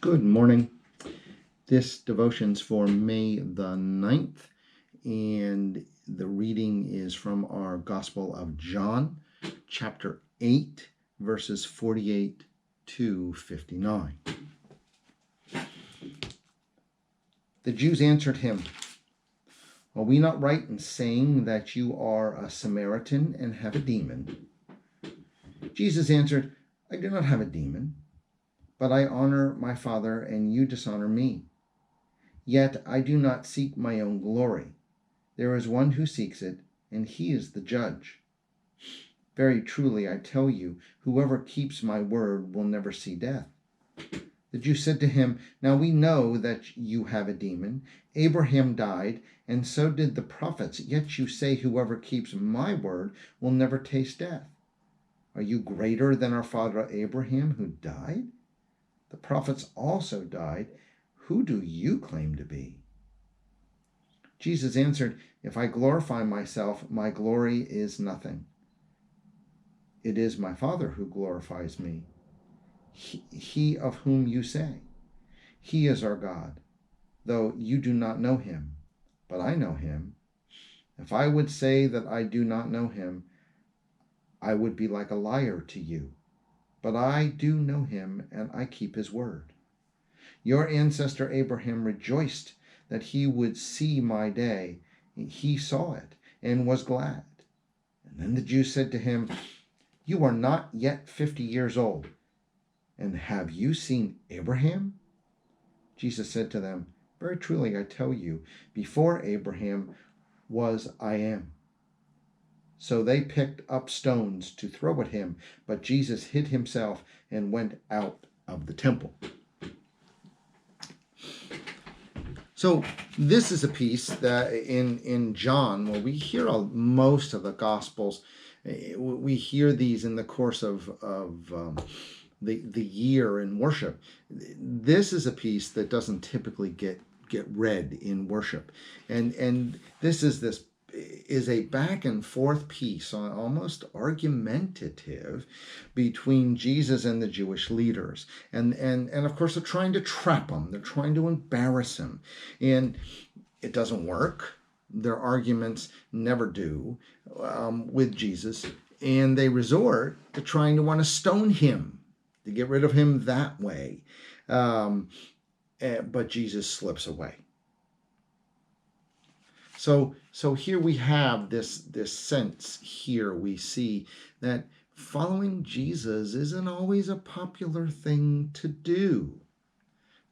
Good morning. This devotion's for May the 9th, and the reading is from our Gospel of John, chapter 8, verses 48 to 59. The Jews answered him, "Are we not right in saying that you are a Samaritan and have a demon?" Jesus answered, "I do not have a demon, but I honor my Father, and you dishonor me. Yet I do not seek my own glory. There is one who seeks it, and he is the judge. Very truly I tell you, whoever keeps my word will never see death." The Jews said to him, "Now we know that you have a demon. Abraham died, and so did the prophets, yet you say whoever keeps my word will never taste death. Are you greater than our father Abraham, who died? The prophets also died. Who do you claim to be?" Jesus answered, "If I glorify myself, my glory is nothing. It is my Father who glorifies me, he of whom you say, 'He is our God,' though you do not know him, but I know him. If I would say that I do not know him, I would be like a liar to you. But I do know him, and I keep his word. Your ancestor Abraham rejoiced that he would see my day. He saw it and was glad." And then the Jews said to him, "You are not yet 50 years old, and have you seen Abraham?" Jesus said to them, "Very truly I tell you, before Abraham was, I am." So they picked up stones to throw at him, but Jesus hid himself and went out of the temple. So this is a piece that in John, where we hear most of the Gospels, we hear these in the course of the year in worship. This is a piece that doesn't typically get read in worship, and this is a back and forth piece, almost argumentative, between Jesus and the Jewish leaders. And of course, they're trying to trap him. They're trying to embarrass him. And it doesn't work. Their arguments never do with Jesus. And they resort to trying to want to stone him, to get rid of him that way. But Jesus slips away. So here we have this sense here. We see that following Jesus isn't always a popular thing to do.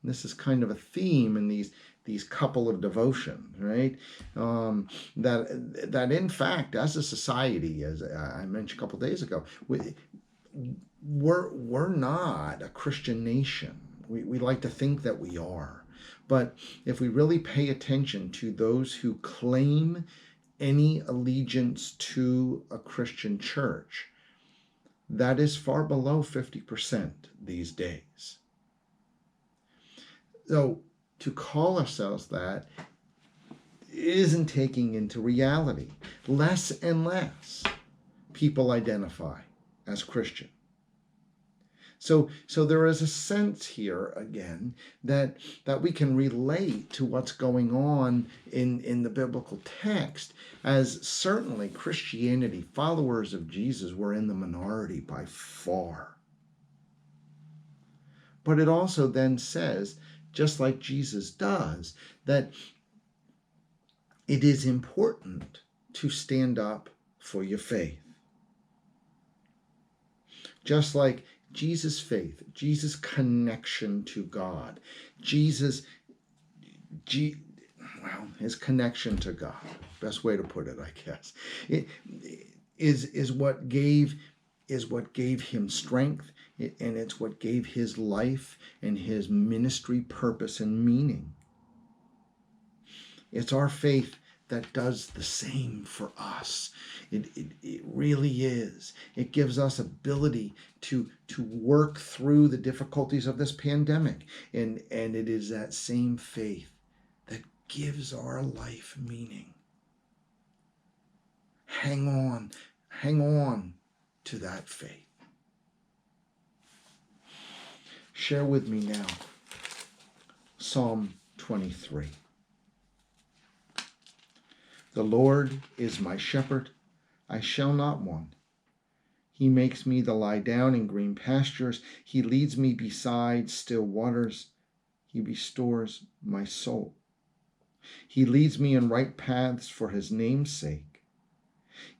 And this is kind of a theme in these couple of devotions, right? That in fact, as a society, as I mentioned a couple of days ago, we're not a Christian nation. We like to think that we are. But if we really pay attention to those who claim any allegiance to a Christian church, that is far below 50% these days. So to call ourselves that isn't taking into reality. Less and less people identify as Christian. So there is a sense here, again, that we can relate to what's going on in the biblical text, as certainly Christianity, followers of Jesus, were in the minority by far. But it also then says, just like Jesus does, that it is important to stand up for your faith. Just like Jesus' faith, Jesus' connection to God, his connection to God, best way to put it, I guess, it is what gave him strength, and it's what gave his life and his ministry purpose and meaning. It's our faith that does the same for us. It really is. It gives us ability to work through the difficulties of this pandemic. And it is that same faith that gives our life meaning. Hang on to that faith. Share with me now Psalm 23. The Lord is my shepherd, I shall not want. He makes me to lie down in green pastures. He leads me beside still waters. He restores my soul. He leads me in right paths for his name's sake.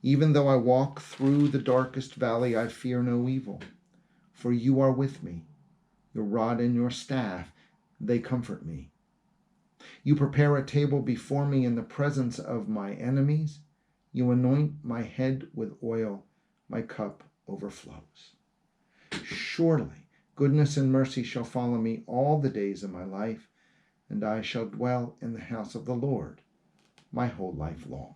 Even though I walk through the darkest valley, I fear no evil, for you are with me. Your rod and your staff, they comfort me. You prepare a table before me in the presence of my enemies. You anoint my head with oil. My cup overflows. Surely goodness and mercy shall follow me all the days of my life, and I shall dwell in the house of the Lord my whole life long.